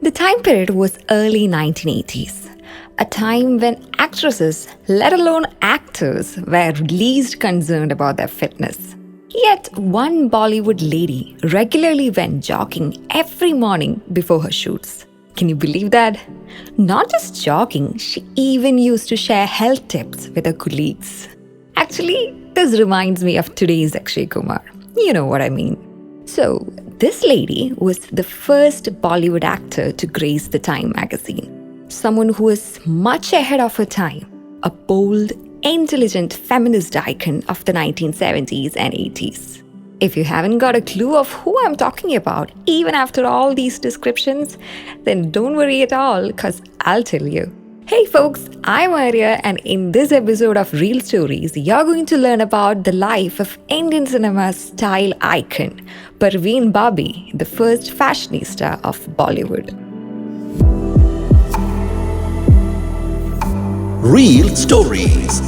The time period was early 1980s, a time when actresses, let alone actors, were least concerned about their fitness. Yet one Bollywood lady regularly went jogging every morning before her shoots. Can you believe that? Not just jogging, she even used to share health tips with her colleagues. Actually, this reminds me of today's Akshay Kumar. You know what I mean. So, this lady was the first Bollywood actor to grace the Time magazine. Someone who was much ahead of her time. A bold, intelligent feminist icon of the 1970s and 80s. If you haven't got a clue of who I'm talking about, even after all these descriptions, then don't worry at all, because I'll tell you. Hey folks, I'm Arya, and in this episode of ReelStories, you're going to learn about the life of Indian cinema's style icon, Parveen Babi, the first fashionista of Bollywood. ReelStories.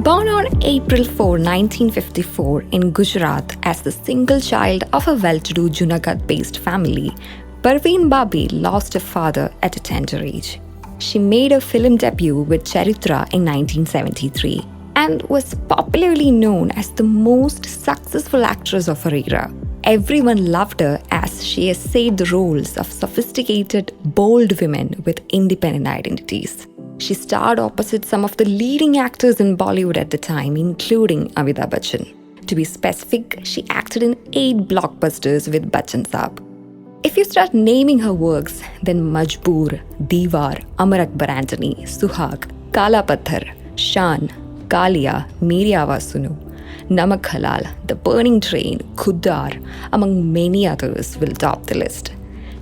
Born on April 4, 1954 in Gujarat as the single child of a well-to-do Junagadh-based family, Parveen Babi lost her father at a tender age. She made her film debut with Charitra in 1973 and was popularly known as the most successful actress of her era. Everyone loved her as she essayed the roles of sophisticated, bold women with independent identities. She starred opposite some of the leading actors in Bollywood at the time, including Amitabh Bachchan. To be specific, she acted in 8 blockbusters with Bachchan Saab. If you start naming her works, then Majboor, Diwar, Amar Akbar Antony, Suhag, Kala Patthar, Shan, Kalia, Meri Awaaz Suno, Namak Halal, The Burning Train, Khuddar, among many others will top the list.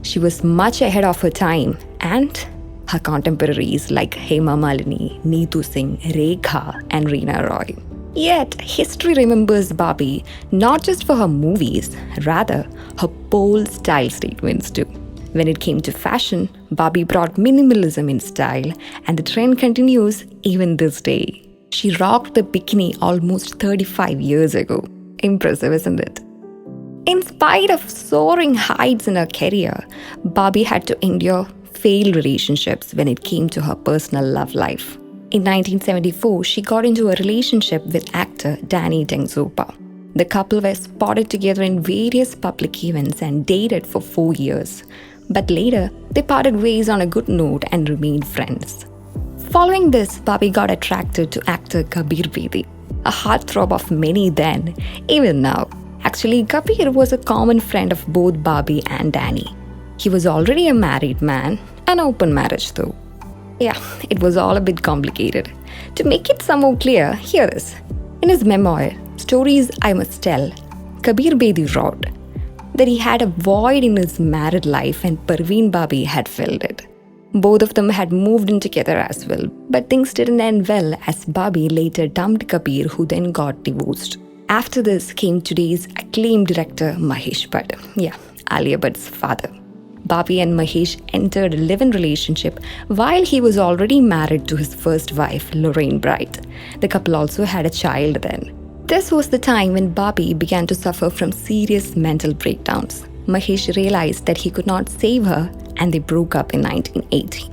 She was much ahead of her time, and her contemporaries like Hema Malini, Neetu Singh, Rekha and Reena Roy. Yet, history remembers Babi not just for her movies, rather her bold style statements too. When it came to fashion, Babi brought minimalism in style, and the trend continues even this day. She rocked the bikini almost 35 years ago. Impressive, isn't it? In spite of soaring heights in her career, Babi had to endure failed relationships when it came to her personal love life. In 1974, she got into a relationship with actor Danny Dengzopa. The couple were spotted together in various public events and dated for 4 years. But later, they parted ways on a good note and remained friends. Following this, Babi got attracted to actor Kabir Bedi, a heartthrob of many then, even now. Actually, Kabir was a common friend of both Babi and Danny. He was already a married man, an open marriage though. Yeah, it was all a bit complicated. To make it some more clear, hear this. In his memoir, Stories I Must Tell, Kabir Bedi wrote that he had a void in his married life and Parveen Babi had filled it. Both of them had moved in together as well, but things didn't end well as Babi later dumped Kabir, who then got divorced. After this came today's acclaimed director Mahesh Bhatt. Yeah, Alia Bhatt's father. Babi and Mahesh entered a live-in relationship while he was already married to his first wife, Lorraine Bright. The couple also had a child then. This was the time when Babi began to suffer from serious mental breakdowns. Mahesh realized that he could not save her and they broke up in 1980.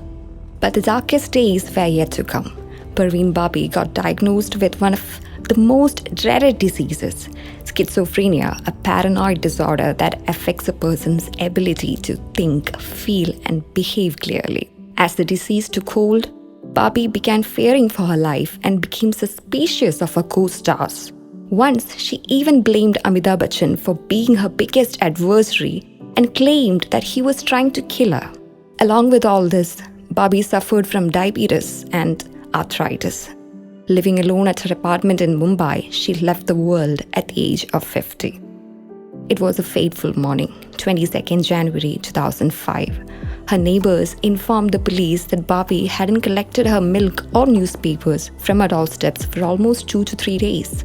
But the darkest days were yet to come. Parveen Babi got diagnosed with one of the most dreaded diseases, schizophrenia, a paranoid disorder that affects a person's ability to think, feel, and behave clearly. As the disease took hold, Babi began fearing for her life and became suspicious of her co-stars. Once, she even blamed Amitabh Bachchan for being her biggest adversary and claimed that he was trying to kill her. Along with all this, Babi suffered from diabetes and arthritis. Living alone at her apartment in Mumbai, she left the world at the age of 50. It was a fateful morning, 22nd January 2005. Her neighbors informed the police that Babi hadn't collected her milk or newspapers from her doorsteps for almost 2 to 3 days.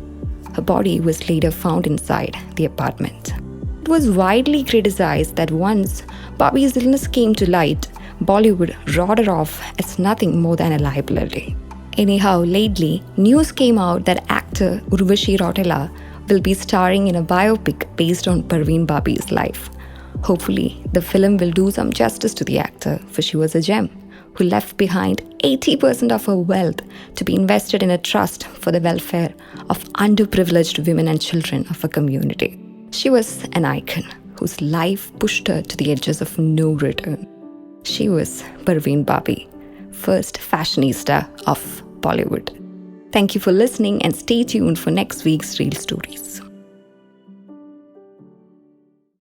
Her body was later found inside the apartment. It was widely criticized that once Babi's illness came to light, Bollywood wrote her off as nothing more than a liability. Anyhow, lately, news came out that actor Urvashi Rautela will be starring in a biopic based on Parveen Babi's life. Hopefully, the film will do some justice to the actor, for she was a gem who left behind 80% of her wealth to be invested in a trust for the welfare of underprivileged women and children of her community. She was an icon whose life pushed her to the edges of no return. She was Parveen Babi, first fashionista of Bollywood. Thank you for listening and stay tuned for next week's Real Stories.